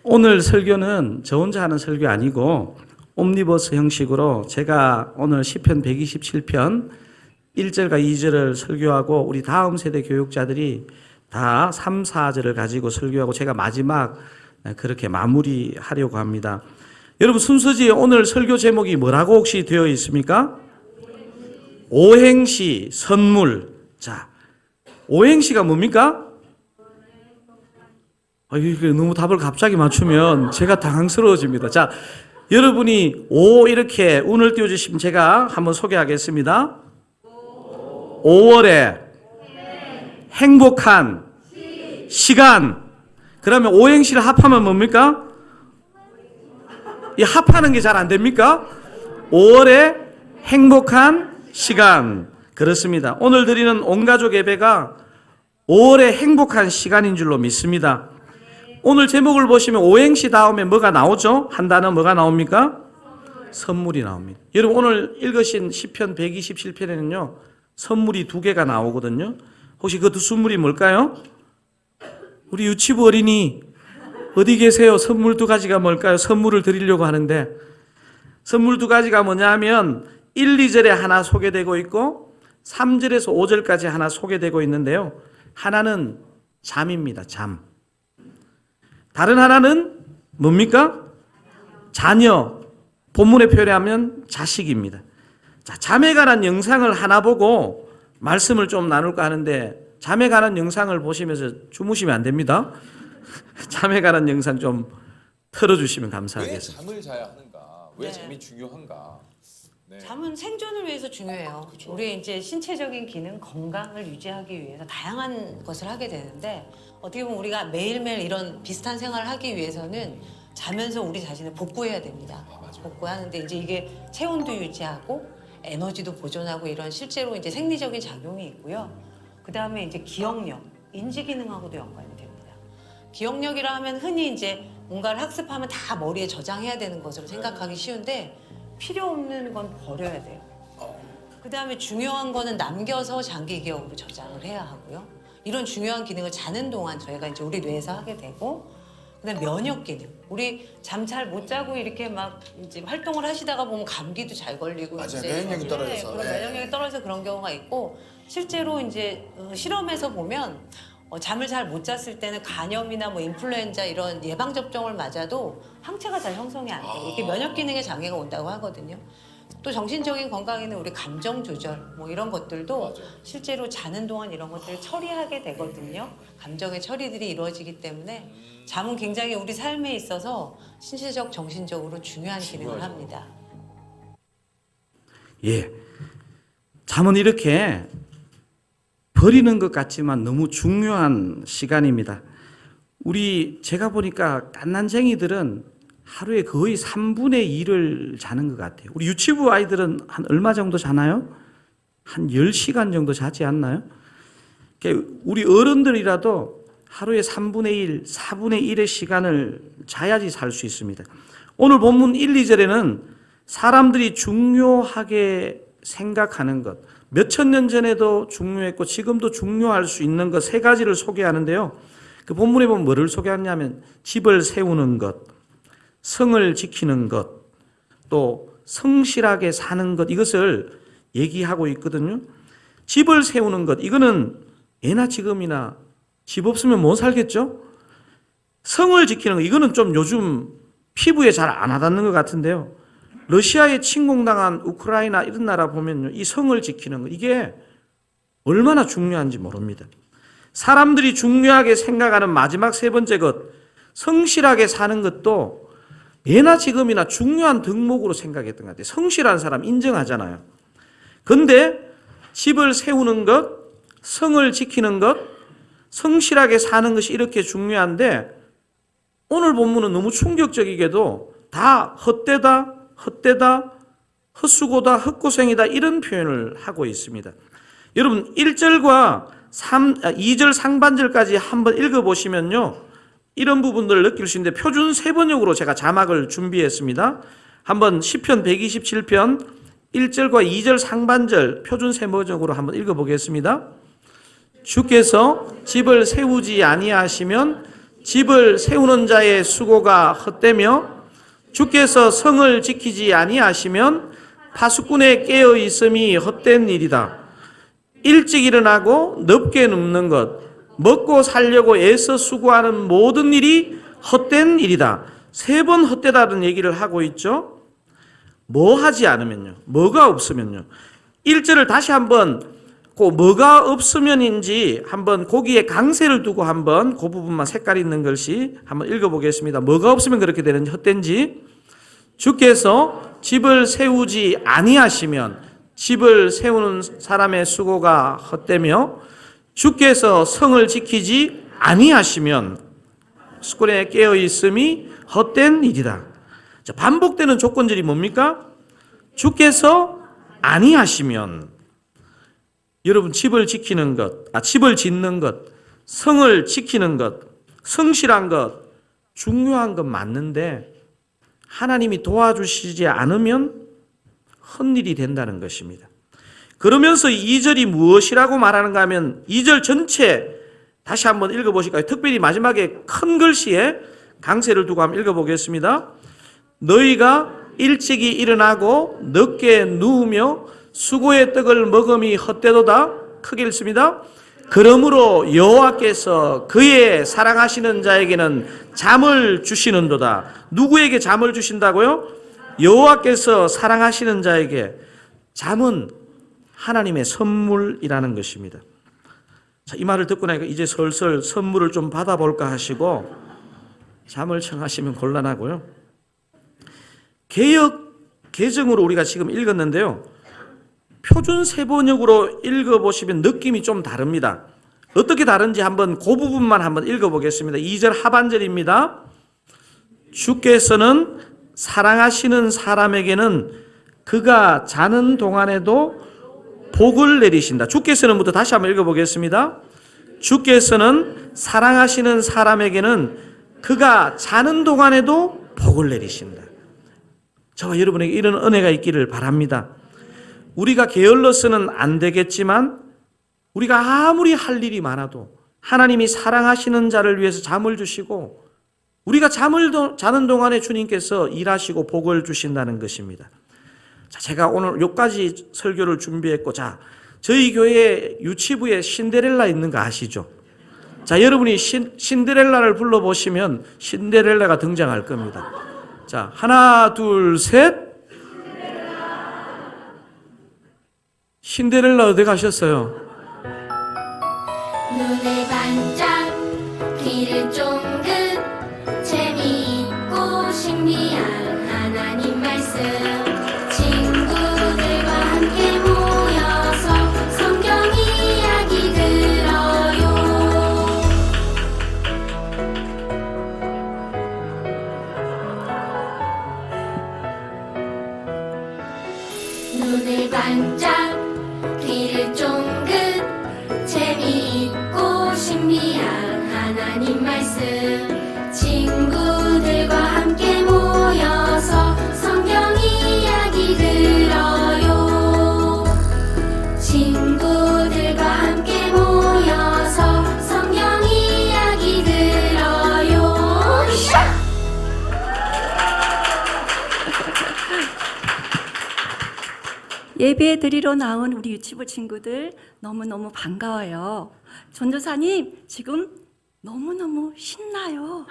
오늘 설교는 저 혼자 하는 설교 아니고 옴니버스 형식으로 제가 오늘 시편 127편 1절과 2절을 설교하고 우리 다음 세대 교육자들이 다 3, 4절을 가지고 설교하고 제가 마지막 그렇게 마무리하려고 합니다. 여러분 순서지에 오늘 설교 제목이 뭐라고 혹시 되어 있습니까? 오행시, 선물. 자, 오행시가 뭡니까? 이게 너무 답을 갑자기 맞추면 제가 당황스러워집니다. 자, 여러분이 오 이렇게 운을 띄워주시면 제가 한번 소개하겠습니다. 5월에 행복한 시간. 그러면 오행시를 합하면 뭡니까? 이 합하는 게 잘 안 됩니까? 5월에 행복한 시간. 그렇습니다. 오늘 드리는 온가족 예배가 5월의 행복한 시간인 줄로 믿습니다. 오늘 제목을 보시면 오행시 다음에 뭐가 나오죠? 한 단어 뭐가 나옵니까? 선물이 나옵니다. 여러분 오늘 읽으신 시편 127편에는요 선물이 2개가 나오거든요. 혹시 그 두 선물이 뭘까요? 우리 유치부 어린이 어디 계세요? 선물 2가지가 뭘까요? 선물을 드리려고 하는데 선물 2가지가 뭐냐면 1, 2절에 하나 소개되고 있고 3절에서 5절까지 하나 소개되고 있는데요. 하나는 잠입니다. 잠. 다른 하나는 뭡니까? 자녀. 본문에 표현하면 자식입니다. 자, 잠에 관한 영상을 하나 보고 말씀을 좀 나눌까 하는데 잠에 관한 영상을 보시면서 주무시면 안 됩니다. 잠에 관한 영상 좀 틀어주시면 감사하겠습니다. 왜 잠을 자야 하는가? 왜 잠이 중요한가? 네. 잠은 생존을 위해서 중요해요. 그렇죠. 우리의 이제 신체적인 기능, 건강을 유지하기 위해서 다양한 것을 하게 되는데 어떻게 보면 우리가 매일매일 이런 비슷한 생활을 하기 위해서는 자면서 우리 자신을 복구해야 됩니다. 복구하는데 이제 이게 체온도 유지하고 에너지도 보존하고 이런 실제로 이제 생리적인 작용이 있고요. 그 다음에 이제 기억력, 인지 기능하고도 연관이 됩니다. 기억력이라 하면 흔히 이제 뭔가를 학습하면 다 머리에 저장해야 되는 것으로 생각하기 쉬운데 필요 없는 건 버려야 돼요. 그 다음에 중요한 거는 남겨서 장기 기억으로 저장을 해야 하고요. 이런 중요한 기능을 자는 동안 저희가 이제 우리 뇌에서 하게 되고, 그다음에 면역 기능. 우리 잠 잘 못 자고 이렇게 막 이제 활동을 하시다가 보면 감기도 잘 걸리고 맞아요. 이제 면역력이 떨어져서. 그런 면역력이 떨어져서 그런 경우가 있고, 실제로 이제 실험에서 보면 잠을 잘 못 잤을 때는 간염이나 뭐 인플루엔자 이런 예방 접종을 맞아도 항체가 잘 형성이 안 돼요. 이게 면역 기능에 장애가 온다고 하거든요. 또 정신적인 건강에는 우리 감정 조절 뭐 이런 것들도 맞아요. 실제로 자는 동안 이런 것들을 처리하게 되거든요. 감정의 처리들이 이루어지기 때문에 잠은 굉장히 우리 삶에 있어서 신체적, 정신적으로 중요한 기능을 합니다. 예, 잠은 이렇게 버리는 것 같지만 너무 중요한 시간입니다. 제가 보니까 갓난쟁이들은 하루에 거의 3분의 1을 자는 것 같아요. 우리 유치부 아이들은 한 얼마 정도 자나요? 한 10시간 정도 자지 않나요? 우리 어른들이라도 하루에 3분의 1, 4분의 1의 시간을 자야지 살 수 있습니다. 오늘 본문 1, 2절에는 사람들이 중요하게 생각하는 것, 몇천 년 전에도 중요했고 지금도 중요할 수 있는 것 3가지를 소개하는데요. 그 본문에 보면 뭐를 소개하냐면 집을 세우는 것, 성을 지키는 것, 또 성실하게 사는 것, 이것을 얘기하고 있거든요. 집을 세우는 것, 이거는 예나 지금이나 집 없으면 못 살겠죠? 성을 지키는 것, 이거는 좀 요즘 피부에 잘 안 와닿는 것 같은데요. 러시아에 침공당한 우크라이나 이런 나라 보면요, 이 성을 지키는 것, 이게 얼마나 중요한지 모릅니다. 사람들이 중요하게 생각하는 마지막 3번째 것, 성실하게 사는 것도 예나 지금이나 중요한 덕목으로 생각했던 것 같아요. 성실한 사람 인정하잖아요. 그런데 집을 세우는 것, 성을 지키는 것, 성실하게 사는 것이 이렇게 중요한데 오늘 본문은 너무 충격적이게도 다 헛되다, 헛수고다, 헛고생이다 이런 표현을 하고 있습니다. 여러분 1절과 2절 상반절까지 한번 읽어보시면요, 이런 부분들을 느낄 수 있는데 표준 3번역으로 제가 자막을 준비했습니다. 한번 시편 127편 1절과 2절 상반절 표준 3번역으로 한번 읽어보겠습니다. 주께서 집을 세우지 아니하시면 집을 세우는 자의 수고가 헛되며 주께서 성을 지키지 아니하시면 파수꾼의 깨어 있음이 헛된 일이다. 일찍 일어나고 늦게 눕는 것, 먹고 살려고 애써 수고하는 모든 일이 헛된 일이다. 3번 헛되다는 얘기를 하고 있죠. 뭐 하지 않으면요, 뭐가 없으면요. 1절을 다시 한번 그 뭐가 없으면인지 한번 거기에 강세를 두고 한번 그 부분만 색깔 있는 글씨 한번 읽어보겠습니다. 뭐가 없으면 그렇게 되는지, 헛된지. 주께서 집을 세우지 아니하시면 집을 세우는 사람의 수고가 헛되며 주께서 성을 지키지 아니하시면 수군에 깨어 있음이 헛된 일이다. 자, 반복되는 조건들이 뭡니까? 주께서 아니하시면, 여러분 집을 지키는 것, 집을 짓는 것, 성을 지키는 것, 성실한 것, 중요한 것 맞는데 하나님이 도와주시지 않으면 헛일이 된다는 것입니다. 그러면서 2절이 무엇이라고 말하는가 하면 2절 전체 다시 한번 읽어보실까요? 특별히 마지막에 큰 글씨에 강세를 두고 한번 읽어보겠습니다. 너희가 일찍이 일어나고 늦게 누우며 수고의 떡을 먹음이 헛되도다. 크게 읽습니다. 그러므로 여호와께서 그의 사랑하시는 자에게는 잠을 주시는도다. 누구에게 잠을 주신다고요? 여호와께서 사랑하시는 자에게. 잠은 하나님의 선물이라는 것입니다. 자, 이 말을 듣고 나니까 이제 슬슬 선물을 좀 받아볼까 하시고 잠을 청하시면 곤란하고요. 개정으로 우리가 지금 읽었는데요, 표준 세번역으로 읽어보시면 느낌이 좀 다릅니다. 어떻게 다른지 한번 그 부분만 한번 읽어보겠습니다. 2절 하반절입니다. 주께서는 사랑하시는 사람에게는 그가 자는 동안에도 복을 내리신다. 주께서는부터 다시 한번 읽어보겠습니다. 주께서는 사랑하시는 사람에게는 그가 자는 동안에도 복을 내리신다. 저와 여러분에게 이런 은혜가 있기를 바랍니다. 우리가 게을러서는 안 되겠지만 우리가 아무리 할 일이 많아도 하나님이 사랑하시는 자를 위해서 잠을 주시고 우리가 잠을 자는 동안에 주님께서 일하시고 복을 주신다는 것입니다. 자, 제가 오늘 여기까지 설교를 준비했고, 자, 저희 교회 유치부에 신데렐라 있는 거 아시죠? 자, 여러분이 신데렐라를 불러보시면 신데렐라가 등장할 겁니다. 자, 하나, 둘, 셋. 신데렐라 어디 가셨어요? 눈을 반짝, 귀를 쫑긋, 재미있고 신비한 하나님 말씀. 친구들과 함께 모여서 성경 이야기 들어요. 눈을 반짝, 귀를 쫑긋, 재미있고 신비한 하나님 말씀. 친구들과 함께 모여서 성경 이야기 들어요. 친구들과 함께 모여서 성경 이야기 들어요. 예배 드리러 나온 우리 유치부 친구들 너무너무 반가워요. 전도사님 지금 너무너무 신나요.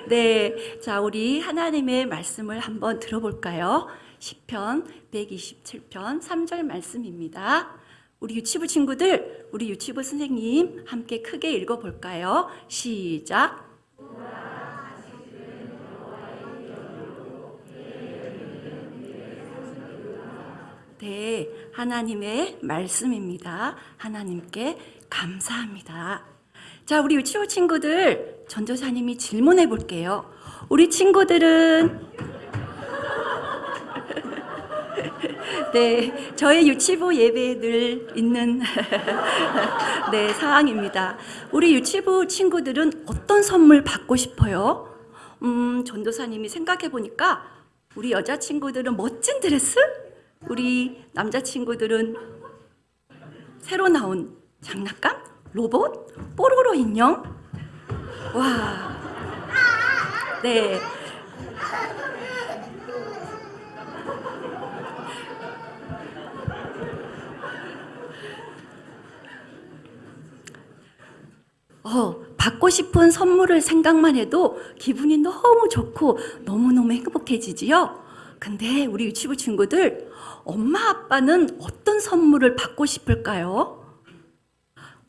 네, 자, 우리 하나님의 말씀을 한번 들어볼까요? 시편 127편 3절 말씀입니다. 우리 유치부 친구들, 우리 유치부 선생님 함께 크게 읽어볼까요? 시작. 네, 하나님의 말씀입니다. 하나님께 감사합니다. 자, 우리 유치원 친구들, 전도사님이 질문해 볼게요. 우리 친구들은 네, 저의 유치부 예배에 늘 있는 네, 사항입니다. 우리 유치부 친구들은 어떤 선물 받고 싶어요? 전도사님이 생각해 보니까 우리 여자 친구들은 멋진 드레스, 우리 남자 친구들은 새로 나온 장난감, 로봇, 뽀로로 인형, 와. 네. 받고 싶은 선물을 생각만 해도 기분이 너무 좋고 너무너무 행복해지지요? 근데 우리 유치부 친구들, 엄마 아빠는 어떤 선물을 받고 싶을까요?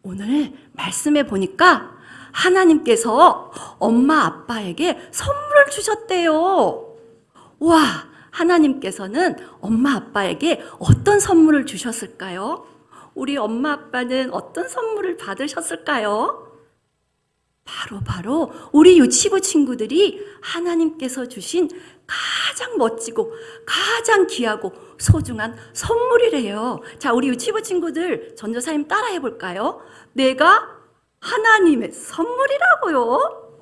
오늘 말씀해 보니까 하나님께서 엄마 아빠에게 선물을 주셨대요. 와, 하나님께서는 엄마 아빠에게 어떤 선물을 주셨을까요? 우리 엄마 아빠는 어떤 선물을 받으셨을까요? 바로 우리 유치부 친구들이 하나님께서 주신 가장 멋지고 가장 귀하고 소중한 선물이래요. 자, 우리 유치부 친구들 전도사님 따라해 볼까요? 내가 하나님의 선물이라고요.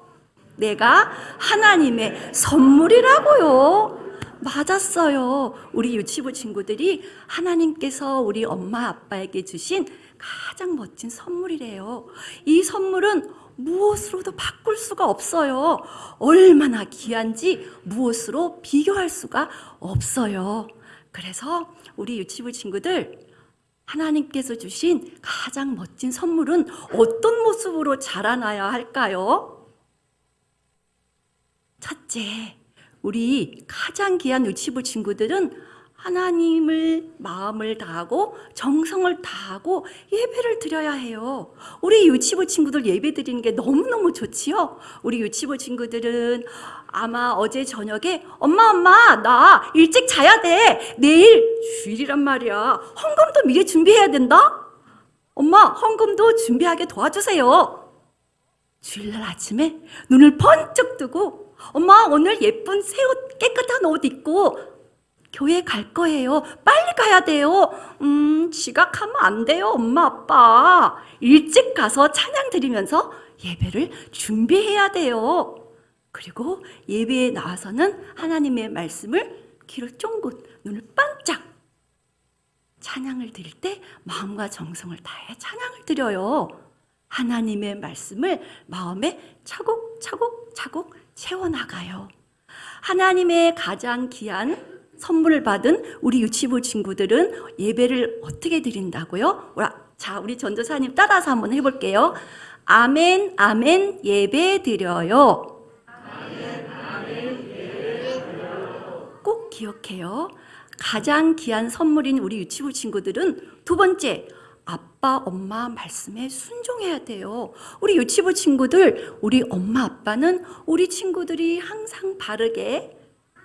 내가 하나님의 선물이라고요. 맞았어요. 우리 유치부 친구들이 하나님께서 우리 엄마 아빠에게 주신 가장 멋진 선물이래요. 이 선물은 무엇으로도 바꿀 수가 없어요. 얼마나 귀한지 무엇으로 비교할 수가 없어요. 그래서 우리 유치부 친구들, 하나님께서 주신 가장 멋진 선물은 어떤 모습으로 자라나야 할까요? 첫째, 우리 가장 귀한 유치부 친구들은 하나님을 마음을 다하고 정성을 다하고 예배를 드려야 해요. 우리 유치부 친구들 예배 드리는 게 너무너무 좋지요. 우리 유치부 친구들은 아마 어제 저녁에 엄마 나 일찍 자야 돼. 내일 주일이란 말이야. 헌금도 미리 준비해야 된다. 엄마 헌금도 준비하게 도와주세요. 주일날 아침에 눈을 번쩍 뜨고 엄마 오늘 예쁜 새 옷 깨끗한 옷 입고 교회 갈 거예요. 빨리 가야 돼요. 지각하면 안 돼요, 엄마, 아빠. 일찍 가서 찬양 드리면서 예배를 준비해야 돼요. 그리고 예배에 나와서는 하나님의 말씀을 귀를 쫑긋, 눈을 반짝. 찬양을 드릴 때 마음과 정성을 다해 찬양을 드려요. 하나님의 말씀을 마음에 차곡차곡 채워나가요. 하나님의 가장 귀한 선물을 받은 우리 유치부 친구들은 예배를 어떻게 드린다고요? 자, 우리 전도사님 따라서 한번 해볼게요. 아멘, 아멘, 예배 드려요. 꼭 기억해요. 가장 귀한 선물인 우리 유치부 친구들은 두 번째, 아빠, 엄마 말씀에 순종해야 돼요. 우리 유치부 친구들, 우리 엄마, 아빠는 우리 친구들이 항상 바르게,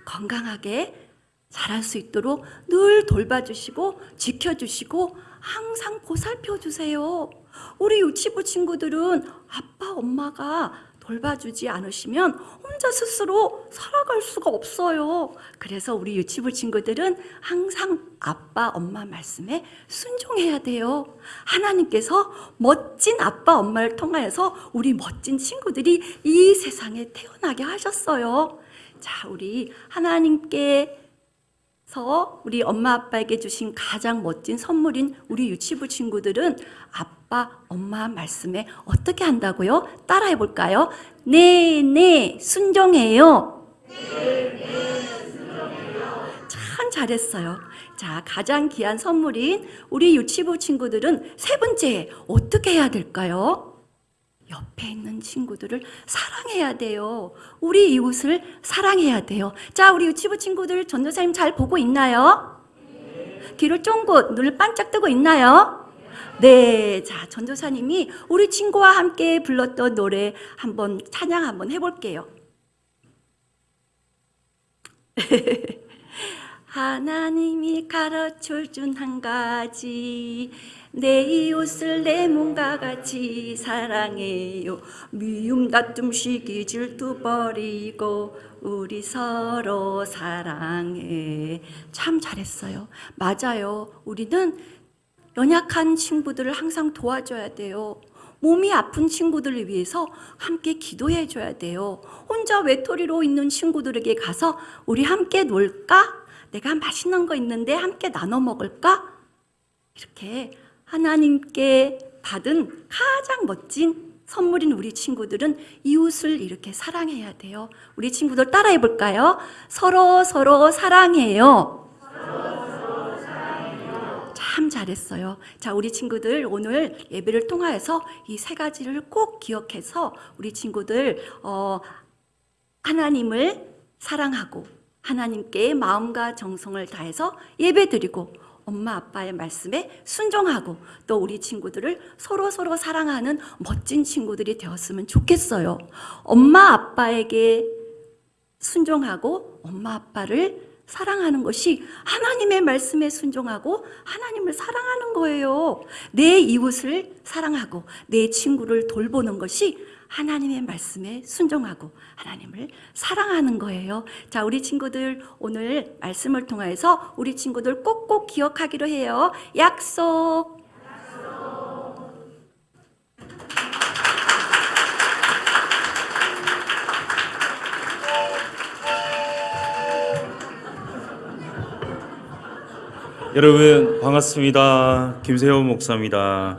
건강하게 자랄 수 있도록 늘 돌봐주시고 지켜주시고 항상 보살펴주세요. 우리 유치부 친구들은 아빠, 엄마가 돌봐주지 않으시면 혼자 스스로 살아갈 수가 없어요. 그래서 우리 유치부 친구들은 항상 아빠, 엄마 말씀에 순종해야 돼요. 하나님께서 멋진 아빠, 엄마를 통하여서 우리 멋진 친구들이 이 세상에 태어나게 하셨어요. 자, 우리 하나님께 우리 엄마 아빠에게 주신 가장 멋진 선물인 우리 유치부 친구들은 아빠, 엄마 말씀에 어떻게 한다고요? 따라해 볼까요? 네, 순종해요. 참 잘했어요. 자, 가장 귀한 선물인 우리 유치부 친구들은 세 번째, 어떻게 해야 될까요? 옆에 있는 친구들을 사랑해야 돼요. 우리 이웃을 사랑해야 돼요. 자, 우리 유치부 친구들 전도사님 잘 보고 있나요? 귀를 쫑긋, 눈을 반짝 뜨고 있나요? 네, 자, 전도사님이 우리 친구와 함께 불렀던 노래 한번 찬양 한번 해볼게요. 하나님이 가르쳐준 한 가지, 내 이웃을 내 몸과 같이 사랑해요. 미움 다툼 시기 질투 버리고 우리 서로 사랑해. 참 잘했어요. 맞아요. 우리는 연약한 친구들을 항상 도와줘야 돼요. 몸이 아픈 친구들을 위해서 함께 기도해 줘야 돼요. 혼자 외톨이로 있는 친구들에게 가서 우리 함께 놀까? 내가 맛있는 거 있는데 함께 나눠 먹을까? 이렇게 하나님께 받은 가장 멋진 선물인 우리 친구들은 이웃을 이렇게 사랑해야 돼요. 우리 친구들 따라해 볼까요? 서로 사랑해요. 참 잘했어요. 자, 우리 친구들 오늘 예배를 통하여서 이 세 가지를 꼭 기억해서 우리 친구들 하나님을 사랑하고 하나님께 마음과 정성을 다해서 예배드리고 엄마 아빠의 말씀에 순종하고 또 우리 친구들을 서로 사랑하는 멋진 친구들이 되었으면 좋겠어요. 엄마 아빠에게 순종하고 엄마 아빠를 사랑하는 것이 하나님의 말씀에 순종하고 하나님을 사랑하는 거예요. 내 이웃을 사랑하고 내 친구를 돌보는 것이 하나님의 말씀에 순종하고 하나님을 사랑하는 거예요. 자, 우리 친구들 오늘 말씀을 통해서 우리 친구들 꼭꼭 기억하기로 해요. 약속. 여러분 반갑습니다. 김세호 목사입니다.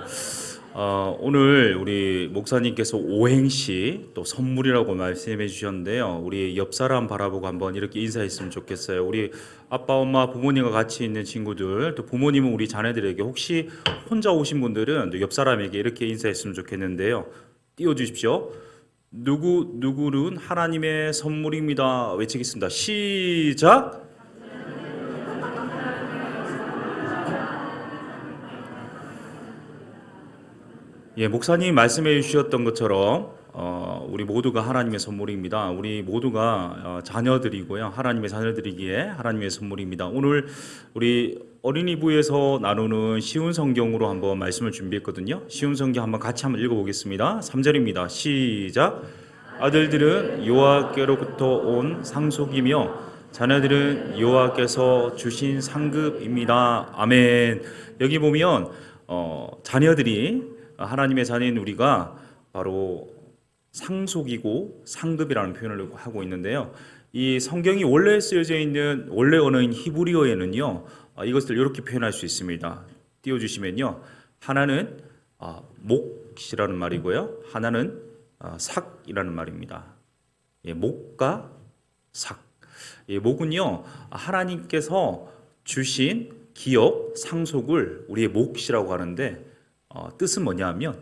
오늘 우리 목사님께서 오행시 또 선물이라고 말씀해 주셨는데요. 우리 옆 사람 바라보고 한번 이렇게 인사했으면 좋겠어요. 우리 아빠, 엄마, 부모님과 같이 있는 친구들, 또 부모님은 우리 자녀들에게 혹시 혼자 오신 분들은 또 옆 사람에게 이렇게 인사했으면 좋겠는데요. 띄워주십시오. 누구는 하나님의 선물입니다. 외치겠습니다. 시작. 예, 목사님 말씀해 주셨던 것처럼 우리 모두가 하나님의 선물입니다. 우리 모두가 자녀들이고요. 하나님의 자녀들이기에 하나님의 선물입니다. 오늘 우리 어린이부에서 나누는 쉬운 성경으로 한번 말씀을 준비했거든요. 쉬운 성경 한번 같이 한번 읽어보겠습니다. 3절입니다. 시작. 아들들은 여호와께로부터 온 상속이며 자녀들은 여호와께서 주신 상급입니다. 아멘. 여기 보면 자녀들이 하나님의 자녀인 우리가 바로 상속이고 상급이라는 표현을 하고 있는데요. 이 성경이 원래 쓰여져 있는 원래 언어인 히브리어에는요, 이것을 이렇게 표현할 수 있습니다. 띄워주시면요, 하나는 몫이라는 말이고요, 하나는 삭이라는 말입니다. 예, 몫과 삭. 예, 몫은요, 하나님께서 주신 기업, 상속을 우리의 몫이라고 하는데 뜻은 뭐냐하면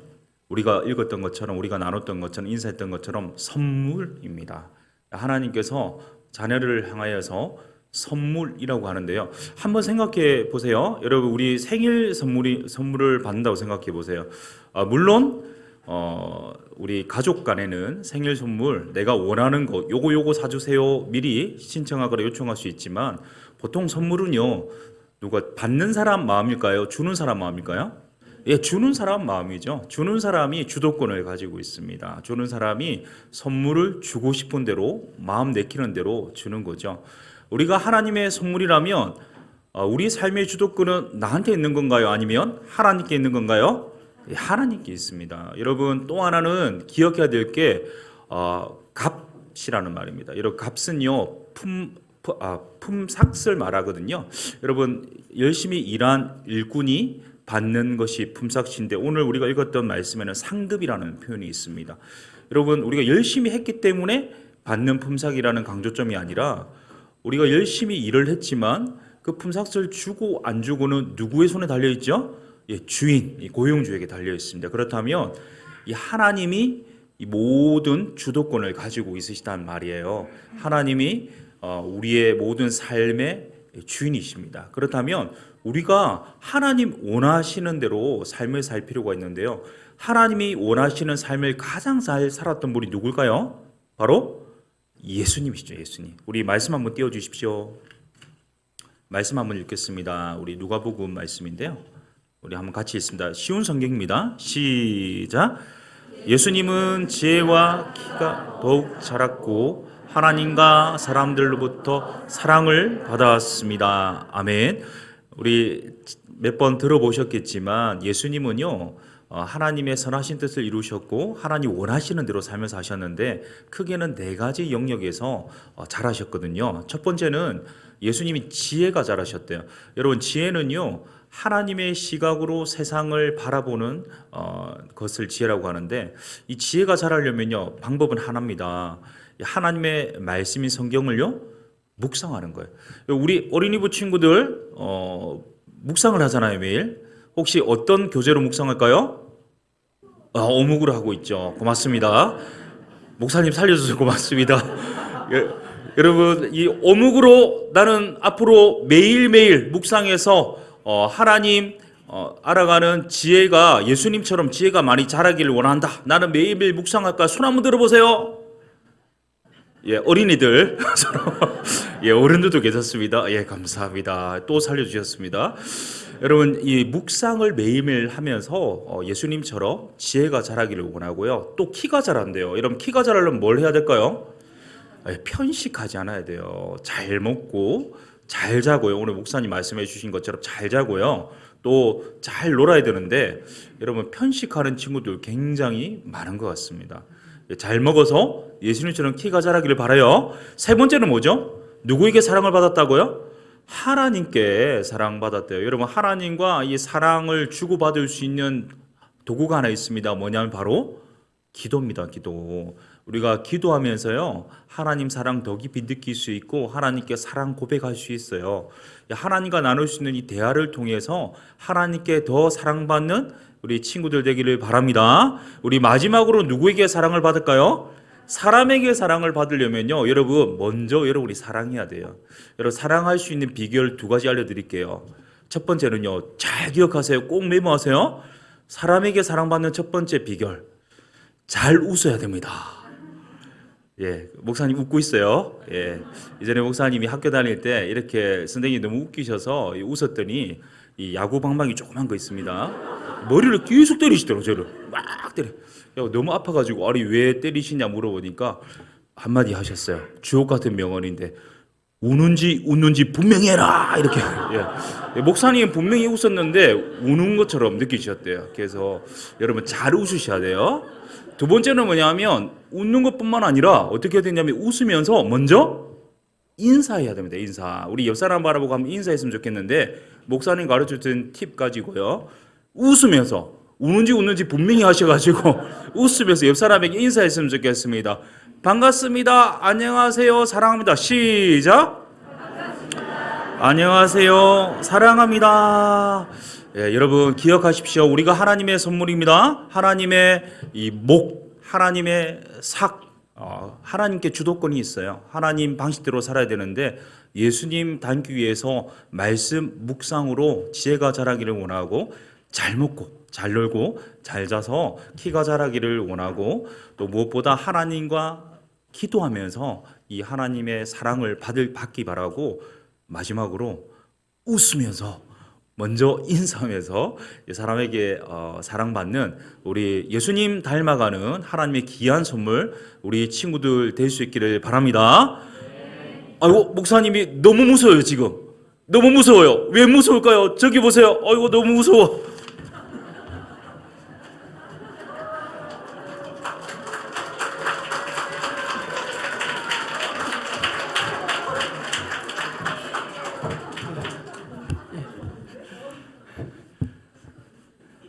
우리가 읽었던 것처럼 우리가 나눴던 것처럼 인사했던 것처럼 선물입니다. 하나님께서 자녀를 향하여서 선물이라고 하는데요. 한번 생각해 보세요. 여러분, 우리 생일 선물을 받는다고 생각해 보세요. 물론 우리 가족 간에는 생일 선물 내가 원하는 것 요거 사주세요 미리 신청하거나 요청할 수 있지만 보통 선물은요, 누가 받는 사람 마음일까요? 주는 사람 마음일까요? 예, 주는 사람 마음이죠. 주는 사람이 주도권을 가지고 있습니다. 주는 사람이 선물을 주고 싶은 대로 마음 내키는 대로 주는 거죠. 우리가 하나님의 선물이라면 우리 삶의 주도권은 나한테 있는 건가요? 아니면 하나님께 있는 건가요? 예, 하나님께 있습니다. 여러분, 또 하나는 기억해야 될 게 값이라는 말입니다. 여러분, 값은요 품삯을 말하거든요. 여러분, 열심히 일한 일꾼이 받는 것이 품삯인데 오늘 우리가 읽었던 말씀에는 상급이라는 표현이 있습니다. 여러분, 우리가 열심히 했기 때문에 받는 품삯이라는 강조점이 아니라 우리가 열심히 일을 했지만 그 품삯을 주고 안 주고는 누구의 손에 달려 있죠? 예, 주인, 고용주에게 달려 있습니다. 그렇다면 이 하나님이 이 모든 주도권을 가지고 있으시다는 말이에요. 하나님이 우리의 모든 삶의 주인이십니다. 그렇다면 우리가 하나님 원하시는 대로 삶을 살 필요가 있는데요. 하나님이 원하시는 삶을 가장 잘 살았던 분이 누굴까요? 바로 예수님이시죠. 예수님. 우리 말씀 한번 띄워주십시오. 말씀 한번 읽겠습니다. 우리 누가복음 말씀인데요. 우리 한번 같이 읽습니다. 쉬운 성경입니다. 시작. 예수님은 지혜와 키가 더욱 자랐고 하나님과 사람들로부터 사랑을 받았습니다. 아멘. 우리 몇 번 들어보셨겠지만 예수님은요, 하나님의 선하신 뜻을 이루셨고 하나님 원하시는 대로 살면서 하셨는데 크게는 네 가지 영역에서 잘하셨거든요. 첫 번째는 예수님이 지혜가 잘하셨대요. 여러분, 지혜는요, 하나님의 시각으로 세상을 바라보는 것을 지혜라고 하는데, 이 지혜가 잘하려면요 방법은 하나입니다. 하나님의 말씀인 성경을요 묵상하는 거예요. 우리 어린이부 친구들 묵상을 하잖아요, 매일. 혹시 어떤 교재로 묵상할까요? 어묵으로 하고 있죠. 고맙습니다. 목사님 살려주셔서 고맙습니다. 여러분, 이 어묵으로 나는 앞으로 매일매일 묵상해서 하나님 알아가는 지혜가 예수님처럼 지혜가 많이 자라기를 원한다. 나는 매일매일 묵상할까? 손 한번 들어보세요. 예, 어린이들, 예, 어른들도 계셨습니다. 예, 감사합니다. 또 살려주셨습니다. 여러분, 이 묵상을 매일매일 하면서 예수님처럼 지혜가 자라기를 원하고요. 또 키가 자란대요. 여러분, 키가 자라려면 뭘 해야 될까요? 편식하지 않아야 돼요. 잘 먹고 잘 자고요. 오늘 목사님 말씀해 주신 것처럼 잘 자고요. 또 잘 놀아야 되는데 여러분, 편식하는 친구들 굉장히 많은 것 같습니다. 잘 먹어서 예수님처럼 키가 자라기를 바라요. 세 번째는 뭐죠? 누구에게 사랑을 받았다고요? 하나님께 사랑받았대요. 여러분, 하나님과 이 사랑을 주고받을 수 있는 도구가 하나 있습니다. 뭐냐면 바로 기도입니다. 기도. 우리가 기도하면서요 하나님 사랑 더 깊이 느낄 수 있고 하나님께 사랑 고백할 수 있어요. 하나님과 나눌 수 있는 이 대화를 통해서 하나님께 더 사랑받는 우리 친구들 되기를 바랍니다. 우리 마지막으로 누구에게 사랑을 받을까요? 사람에게 사랑을 받으려면요 여러분, 먼저 여러분이 사랑해야 돼요. 여러분, 사랑할 수 있는 비결 두 가지 알려드릴게요. 첫 번째는요, 잘 기억하세요. 꼭 메모하세요. 사람에게 사랑받는 첫 번째 비결, 잘 웃어야 됩니다. 예, 목사님 웃고 있어요. 예, 이전에 목사님이 학교 다닐 때 이렇게 선생님이 너무 웃기셔서 웃었더니 이 야구 방망이 조그만 거 있습니다. 머리를 계속 때리시더라고요. 저를 막 때려. 너무 아파가지고 아니 왜 때리시냐 물어보니까 한마디 하셨어요. 주옥 같은 명언인데, 우는지 웃는지 분명히 해라 이렇게. 예. 목사님은 분명히 웃었는데 우는 것처럼 느끼셨대요. 그래서 여러분, 잘 웃으셔야 돼요. 두 번째는 뭐냐면 웃는 것뿐만 아니라 어떻게 해야 되냐면 웃으면서 먼저 인사해야 됩니다. 인사. 우리 옆 사람 바라보고 한번 인사했으면 좋겠는데, 목사님 가르쳐준 팁 가지고요, 웃으면서, 우는지 웃는지 분명히 하셔가지고 웃으면서 옆 사람에게 인사했으면 좋겠습니다. 반갑습니다. 안녕하세요. 사랑합니다. 시작. 반갑습니다. 안녕하세요. 사랑합니다. 예, 여러분 기억하십시오. 우리가 하나님의 선물입니다. 하나님의 이 목, 하나님의 삭, 하나님께 주도권이 있어요. 하나님 방식대로 살아야 되는데, 예수님 닮기 위해서 말씀 묵상으로 지혜가 자라기를 원하고, 잘 먹고 잘 놀고 잘 자서 키가 자라기를 원하고, 또 무엇보다 하나님과 기도하면서 이 하나님의 사랑을 받기 바라고, 마지막으로 웃으면서 먼저 인사하면서 사람에게 사랑받는 우리 예수님 닮아가는 하나님의 귀한 선물 우리 친구들 될 수 있기를 바랍니다. 아이고, 목사님이 너무 무서워요. 지금 너무 무서워요. 왜 무서울까요? 저기 보세요. 아이고, 너무 무서워.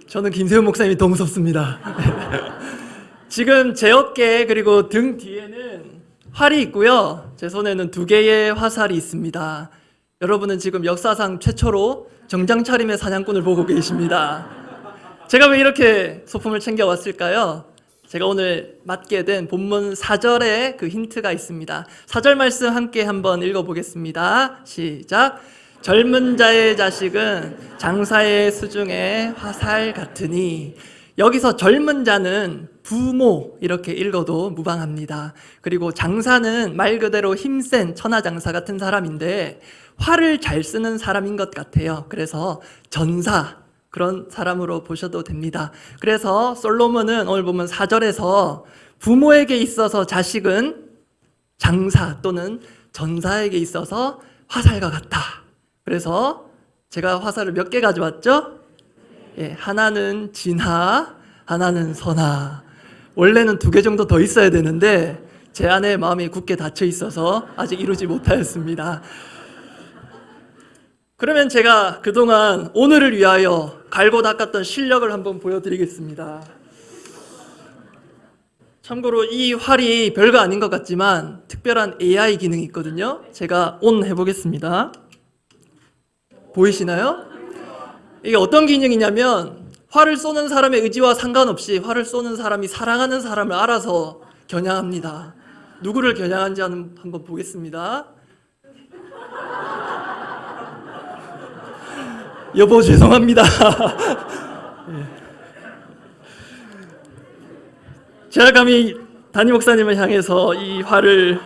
저는 김세훈 목사님이 더 무섭습니다. 지금 제 어깨 그리고 등 뒤에는 활이 있고요. 제 손에는 2개의 화살이 있습니다. 여러분은 지금 역사상 최초로 정장 차림의 사냥꾼을 보고 계십니다. 제가 왜 이렇게 소품을 챙겨왔을까요? 제가 오늘 맡게 된 본문 4절에 그 힌트가 있습니다. 4절 말씀 함께 한번 읽어보겠습니다. 시작. 젊은 자의 자식은 장사의 수중에 화살 같으니, 여기서 젊은 자는 부모 이렇게 읽어도 무방합니다. 그리고 장사는 말 그대로 힘센 천하장사 같은 사람인데 활을 잘 쓰는 사람인 것 같아요. 그래서 전사, 그런 사람으로 보셔도 됩니다. 그래서 솔로몬은 오늘 보면 4절에서 부모에게 있어서 자식은 장사 또는 전사에게 있어서 화살과 같다. 그래서 제가 화살을 몇 개 가져왔죠? 예, 하나는 진하, 하나는 선하. 원래는 2개 정도 더 있어야 되는데 제 안에 마음이 굳게 닫혀 있어서 아직 이루지 못하였습니다. 그러면 제가 그동안 오늘을 위하여 갈고 닦았던 실력을 한번 보여드리겠습니다. 참고로 이 활이 별거 아닌 것 같지만 특별한 AI 기능이 있거든요. 제가 온 해보겠습니다. 보이시나요? 이게 어떤 기능이냐면 활을 쏘는 사람의 의지와 상관없이 활을 쏘는 사람이 사랑하는 사람을 알아서 겨냥합니다. 누구를 겨냥한지 한번 보겠습니다. 여보 죄송합니다. 예. 제가 감히 담임 목사님을 향해서 이 활을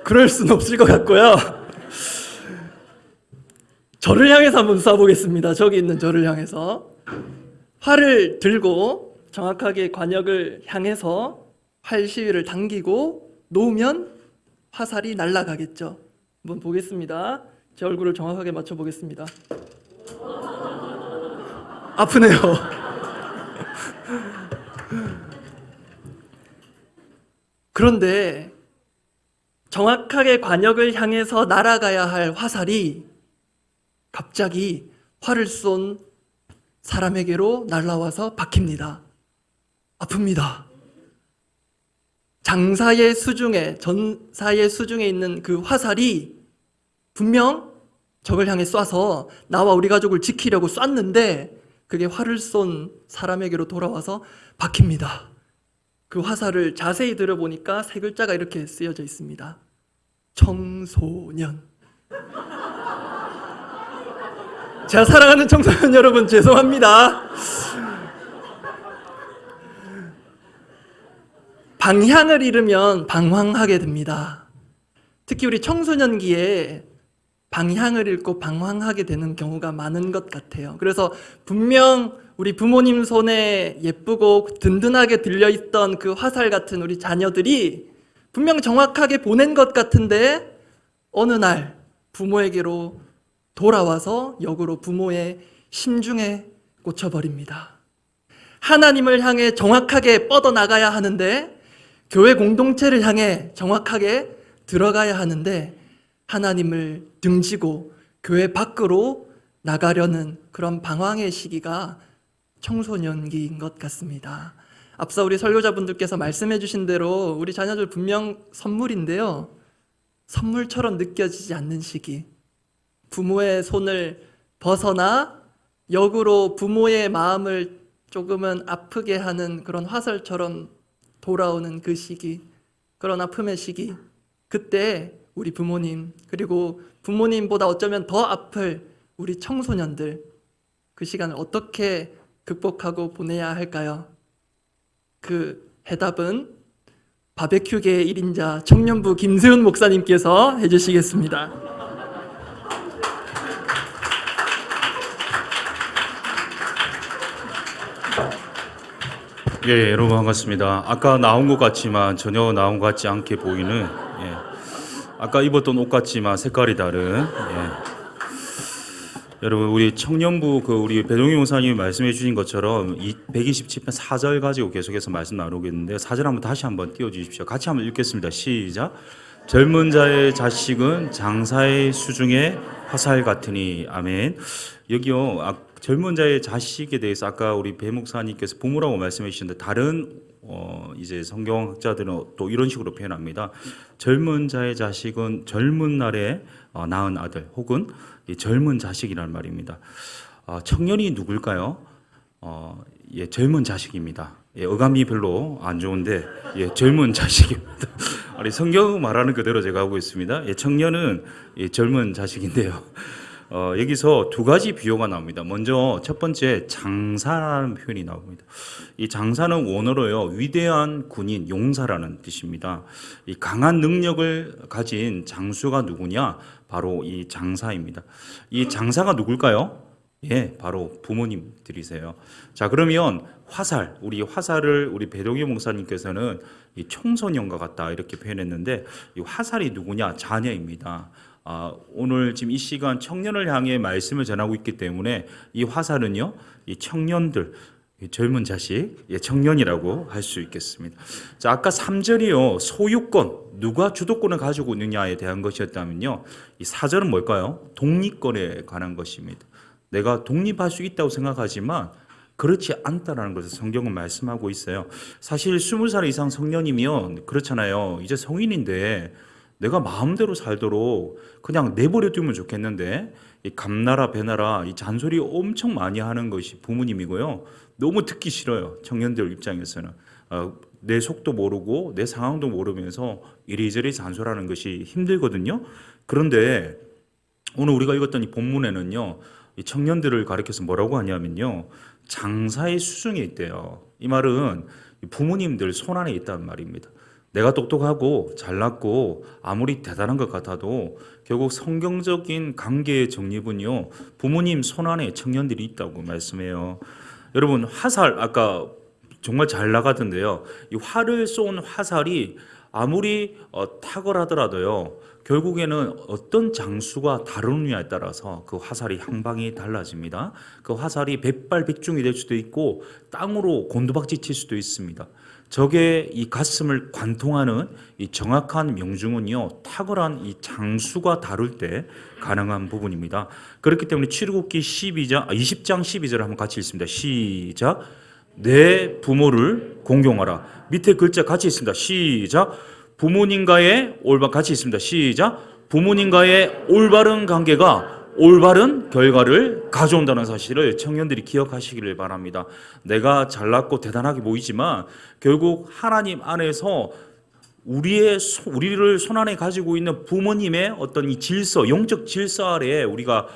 그럴 수는 없을 것 같고요. 저를 향해서 한번 쏴보겠습니다. 저기 있는 저를 향해서 활을 들고 정확하게 관역을 향해서 활 시위를 당기고 놓으면 화살이 날아가겠죠. 한번 보겠습니다. 제 얼굴을 정확하게 맞춰 보겠습니다. 아프네요. 그런데 정확하게 관역을 향해서 날아가야 할 화살이 갑자기 활을 쏜 사람에게로 날아와서 박힙니다. 아픕니다. 장사의 수중에, 전사의 수중에 있는 그 화살이 분명 적을 향해 쏴서 나와 우리 가족을 지키려고 쐈는데 그게 활을 쏜 사람에게로 돌아와서 박힙니다. 그 화살을 자세히 들어보니까 3글자가 이렇게 쓰여져 있습니다. 청소년. 제가 사랑하는 청소년 여러분 죄송합니다. 방향을 잃으면 방황하게 됩니다. 특히 우리 청소년기에 방향을 잃고 방황하게 되는 경우가 많은 것 같아요. 그래서 분명 우리 부모님 손에 예쁘고 든든하게 들려있던 그 화살 같은 우리 자녀들이 분명 정확하게 보낸 것 같은데 어느 날 부모에게로 돌아와서 역으로 부모의 심중에 꽂혀버립니다. 하나님을 향해 정확하게 뻗어나가야 하는데 교회 공동체를 향해 정확하게 들어가야 하는데 하나님을 등지고 교회 밖으로 나가려는 그런 방황의 시기가 청소년기인 것 같습니다. 앞서 우리 설교자분들께서 말씀해 주신 대로 우리 자녀들 분명 선물인데요. 선물처럼 느껴지지 않는 시기. 부모의 손을 벗어나 역으로 부모의 마음을 조금은 아프게 하는 그런 화살처럼 돌아오는 그 시기, 그런 아픔의 시기. 그때 우리 부모님, 그리고 부모님보다 어쩌면 더 아플 우리 청소년들, 그 시간을 어떻게 극복하고 보내야 할까요? 그 해답은 바베큐계의 1인자 청년부 김세훈 목사님께서 해주시겠습니다. 예, 여러분 반갑습니다. 아까 나온 것 같지만 전혀 나온 것 같지 않게 보이는, 아까 입었던 옷 같지만 색깔이 다른, 여러분 우리 청년부 우리 배동희 목사님이 말씀해 주신 것처럼 127편 4절 가지고 계속해서 말씀 나누겠는데 4절 한번 다시 한번 띄워 주십시오. 같이 한번 읽겠습니다. 시작. 젊은 자의 자식은 장사의 수중에 화살 같으니. 아멘. 여기요, 젊은 자의 자식에 대해서 아까 우리 배 목사님께서 부모라고 말씀해 주셨는데 다른 이제 성경학자들은 또 이런 식으로 표현합니다. 젊은 자의 자식은 젊은 날에 낳은 아들 혹은 이 젊은 자식이라는 말입니다. 청년이 누굴까요? 젊은 자식입니다. 어감이 별로 안 좋은데 젊은 자식입니다. 아니 성경 말하는 그대로 제가 하고 있습니다. 청년은 젊은 자식인데요. 여기서 2가지 비유가 나옵니다. 먼저 첫 번째 장사라는 표현이 나옵니다. 이 장사는 원어로요 위대한 군인, 용사라는 뜻입니다. 이 강한 능력을 가진 장수가 누구냐? 바로 이 장사입니다. 이 장사가 누굴까요? 바로 부모님들이세요. 자, 그러면 화살, 우리 화살을 우리 배동희 목사님께서는 이 청소년과 같다 이렇게 표현했는데 이 화살이 누구냐? 자녀입니다. 오늘 지금 이 시간 청년을 향해 말씀을 전하고 있기 때문에 이 화살은요, 이 청년들, 이 젊은 자식, 청년이라고 할 수 있겠습니다. 자, 아까 3절이요, 소유권, 누가 주도권을 가지고 있느냐에 대한 것이었다면요, 이 4절은 뭘까요? 독립권에 관한 것입니다. 내가 독립할 수 있다고 생각하지만 그렇지 않다라는 것을 성경은 말씀하고 있어요. 사실 20살 이상 청년이면 그렇잖아요. 이제 성인인데 내가 마음대로 살도록 그냥 내버려 두면 좋겠는데 이 감나라 배나라 이 잔소리 엄청 많이 하는 것이 부모님이고요. 너무 듣기 싫어요. 청년들 입장에서는 내 속도 모르고 내 상황도 모르면서 이리저리 잔소리하는 것이 힘들거든요. 그런데 오늘 우리가 읽었던 이 본문에는요, 이 청년들을 가리켜서 뭐라고 하냐면요, 장사의 수중에 있대요. 이 말은 부모님들 손 안에 있다는 말입니다. 내가 똑똑하고 잘났고 아무리 대단한 것 같아도 결국 성경적인 관계의 정립은요, 부모님 손 안에 청년들이 있다고 말씀해요. 여러분, 화살 아까 정말 잘 나가던데요. 이 활을 쏜 화살이 아무리 탁월하더라도요, 결국에는 어떤 장수가 다루느냐에 따라서 그 화살이 향방이 달라집니다. 그 화살이 백발백중이 될 수도 있고 땅으로 곤두박질 칠 수도 있습니다. 적의 이 가슴을 관통하는 이 정확한 명중은요, 탁월한 이 장수가 다룰 때 가능한 부분입니다. 그렇기 때문에 출애굽기 20장 12절을 한번 같이 읽습니다. 시작. 내 부모를 공경하라. 밑에 글자 같이 있습니다. 시작. 부모님과의 같이 있습니다. 시작. 부모님과의 올바른 관계가 올바른 결과를 가져온다는 사실을 청년들이 기억하시기를 바랍니다. 내가 잘났고 대단하게 보이지만 결국 하나님 안에서 우리를 손안에 가지고 있는 부모님의 어떤 이 질서, 영적 질서 아래에 우리가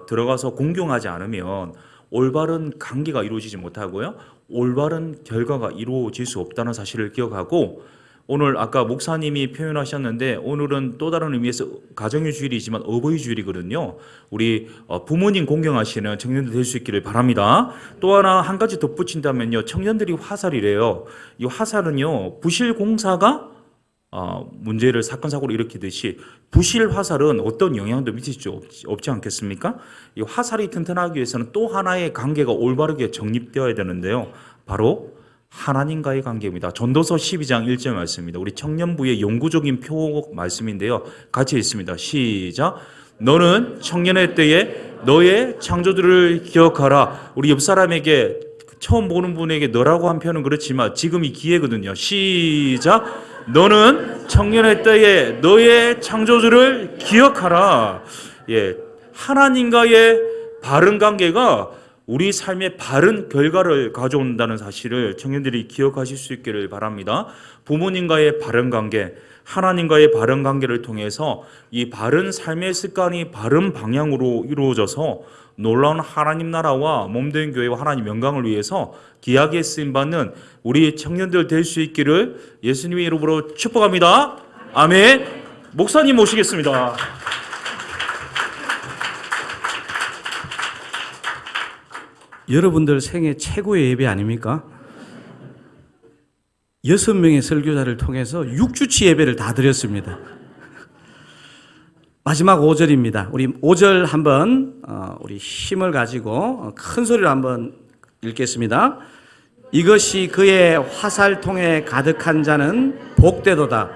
들어가서 공경하지 않으면 올바른 관계가 이루어지지 못하고요, 올바른 결과가 이루어질 수 없다는 사실을 기억하고, 오늘 아까 목사님이 표현하셨는데 오늘은 또 다른 의미에서 가정의 주일이지만 어버이 주일이거든요. 우리 부모님 공경하시는 청년들 될 수 있기를 바랍니다. 또 하나 한 가지 덧붙인다면요, 청년들이 화살이래요. 이 화살은요, 부실 공사가 문제를 사건 사고를 일으키듯이 부실 화살은 어떤 영향도 미칠 수 없지 않겠습니까? 이 화살이 튼튼하기 위해서는 또 하나의 관계가 올바르게 정립되어야 되는데요, 바로 하나님과의 관계입니다. 전도서 12장 1절 말씀입니다. 우리 청년부의 영구적인 표어 말씀인데요, 같이 읽습니다. 시작. 너는 청년의 때에 너의 창조주를 기억하라. 우리 옆 사람에게, 처음 보는 분에게 너라고 한 표현은 그렇지만 지금이 기회거든요. 시작. 너는 청년의 때에 너의 창조주를 기억하라. 하나님과의 바른 관계가 우리 삶의 바른 결과를 가져온다는 사실을 청년들이 기억하실 수 있기를 바랍니다. 부모님과의 바른 관계, 하나님과의 바른 관계를 통해서 이 바른 삶의 습관이 바른 방향으로 이루어져서 놀라운 하나님 나라와 몸된 교회와 하나님 영광을 위해서 귀하게 쓰임받는 우리 청년들 될 수 있기를 예수님의 이름으로 축복합니다. 아멘. 목사님 모시겠습니다. 여러분들 생애 최고의 예배 아닙니까? 6명의 설교자를 통해서 6주치 예배를 다 드렸습니다. 마지막 5절입니다. 우리 5절 한번 우리 힘을 가지고 큰 소리로 한번 읽겠습니다. 이것이 그의 화살통에 가득한 자는 복되도다.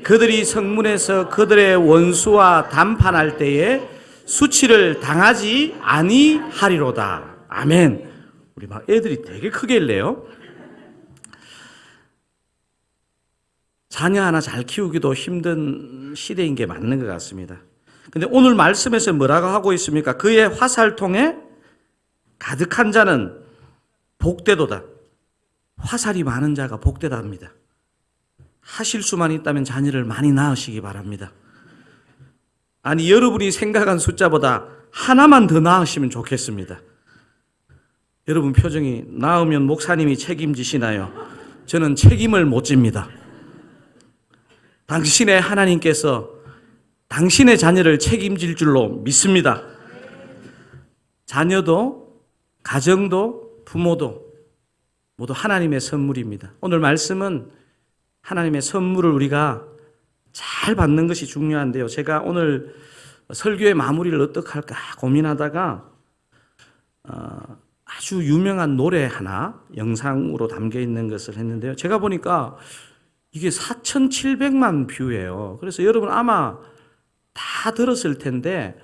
그들이 성문에서 그들의 원수와 담판할 때에 수치를 당하지 아니하리로다. 아멘. 우리 막 애들이 되게 크게 읽네요. 자녀 하나 잘 키우기도 힘든 시대인 게 맞는 것 같습니다. 근데 오늘 말씀에서 뭐라고 하고 있습니까? 그의 화살통에 가득한 자는 복되도다. 화살이 많은 자가 복되답니다. 하실 수만 있다면 자녀를 많이 낳으시기 바랍니다. 아니, 여러분이 생각한 숫자보다 하나만 더 낳으시면 좋겠습니다. 여러분 표정이, 낳으면 목사님이 책임지시나요? 저는 책임을 못 집니다. 당신의 하나님께서 당신의 자녀를 책임질 줄로 믿습니다. 자녀도, 가정도, 부모도 모두 하나님의 선물입니다. 오늘 말씀은 하나님의 선물을 우리가 잘 받는 것이 중요한데요. 제가 오늘 설교의 마무리를 어떻게 할까 고민하다가 아주 유명한 노래 하나 영상으로 담겨 있는 것을 했는데요. 제가 보니까 이게 4,700만 뷰예요. 그래서 여러분 아마 다 들었을 텐데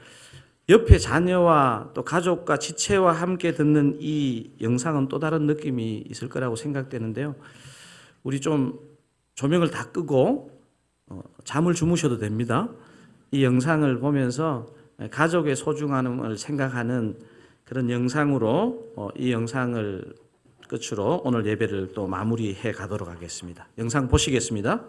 옆에 자녀와 또 가족과 지체와 함께 듣는 이 영상은 또 다른 느낌이 있을 거라고 생각되는데요. 우리 좀 조명을 다 끄고 잠을 주무셔도 됩니다. 이 영상을 보면서 가족의 소중함을 생각하는 그런 영상으로 이 영상을 끝으로 오늘 예배를 또 마무리해 가도록 하겠습니다. 영상 보시겠습니다.